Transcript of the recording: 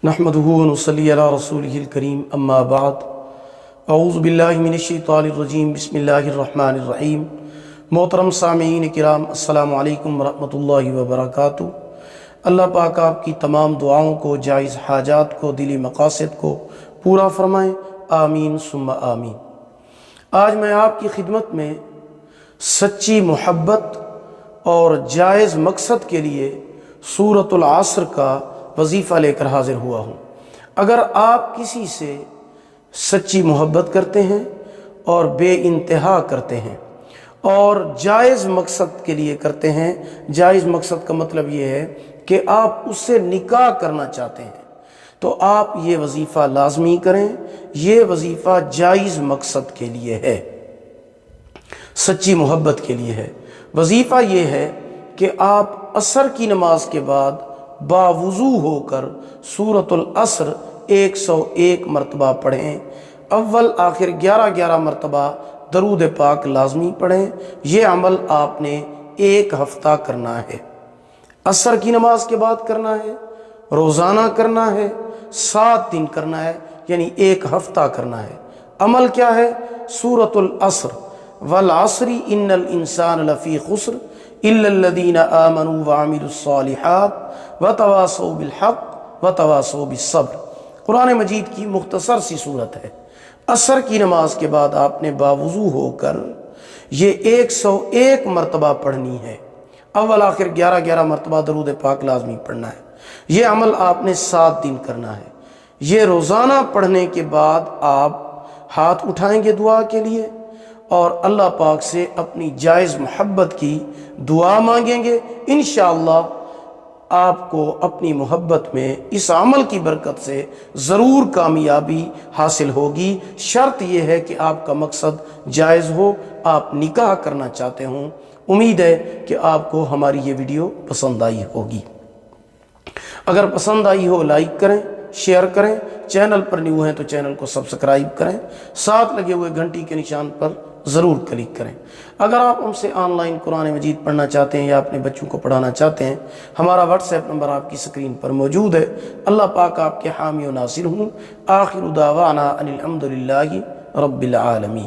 نحمدہ و نصلی علی رسولہ الکریم اما بعد اعوذ باللہ من الشیطان الرجیم بسم اللہ الرحمن الرحیم۔ محترم سامعین کرام، السلام علیکم ورحمۃ اللہ وبرکاتہ۔ اللہ پاک آپ کی تمام دعاؤں کو، جائز حاجات کو، دلی مقاصد کو پورا فرمائیں، آمین ثم آمین۔ آج میں آپ کی خدمت میں سچی محبت اور جائز مقصد کے لیے سورۃ العصر کا وظیفہ لے کر حاضر ہوا ہوں۔ اگر آپ کسی سے سچی محبت کرتے ہیں اور بے انتہا کرتے ہیں اور جائز مقصد کے لیے کرتے ہیں، جائز مقصد کا مطلب یہ ہے کہ آپ اس سے نکاح کرنا چاہتے ہیں، تو آپ یہ وظیفہ لازمی کریں۔ یہ وظیفہ جائز مقصد کے لیے ہے، سچی محبت کے لیے ہے۔ وظیفہ یہ ہے کہ آپ عصر کی نماز کے بعد باوضو ہو کر سورۃ العصر 101 مرتبہ پڑھیں۔ اول آخر 11 مرتبہ درود پاک لازمی پڑھیں۔ یہ عمل آپ نے 1 ہفتہ کرنا ہے، عصر کی نماز کے بعد کرنا ہے، روزانہ کرنا ہے، 7 دن کرنا ہے، یعنی 1 ہفتہ کرنا ہے۔ عمل کیا ہے؟ سورۃ العصر، والعصر ان الانسان لفی خسر الا الذین آمنوا وعملوا الصالحات وتواصوا بالحق وتواصوا بالصبر۔ قرآن مجید کی مختصر سی صورت ہے۔ عصر کی نماز کے بعد آپ نے باوضو ہو کر یہ 101 مرتبہ پڑھنی ہے۔ اول آخر 11 مرتبہ درود پاک لازمی پڑھنا ہے۔ یہ عمل آپ نے 7 دن کرنا ہے۔ یہ روزانہ پڑھنے کے بعد آپ ہاتھ اٹھائیں گے دعا کے لیے اور اللہ پاک سے اپنی جائز محبت کی دعا مانگیں گے۔ انشاءاللہ آپ کو اپنی محبت میں اس عمل کی برکت سے ضرور کامیابی حاصل ہوگی۔ شرط یہ ہے کہ آپ کا مقصد جائز ہو، آپ نکاح کرنا چاہتے ہوں۔ امید ہے کہ آپ کو ہماری یہ ویڈیو پسند آئی ہوگی۔ اگر پسند آئی ہو لائک کریں، شیئر کریں، چینل پر نیو ہیں تو چینل کو سبسکرائب کریں، ساتھ لگے ہوئے گھنٹی کے نشان پر ضرور کلک کریں۔ اگر آپ ہم سے آن لائن قرآن مجید پڑھنا چاہتے ہیں یا اپنے بچوں کو پڑھانا چاہتے ہیں، ہمارا واٹس ایپ نمبر آپ کی سکرین پر موجود ہے۔ اللہ پاک آپ کے حامی و ناصر ہوں۔ آخر دعوانا ان الحمد للہ رب العالمین۔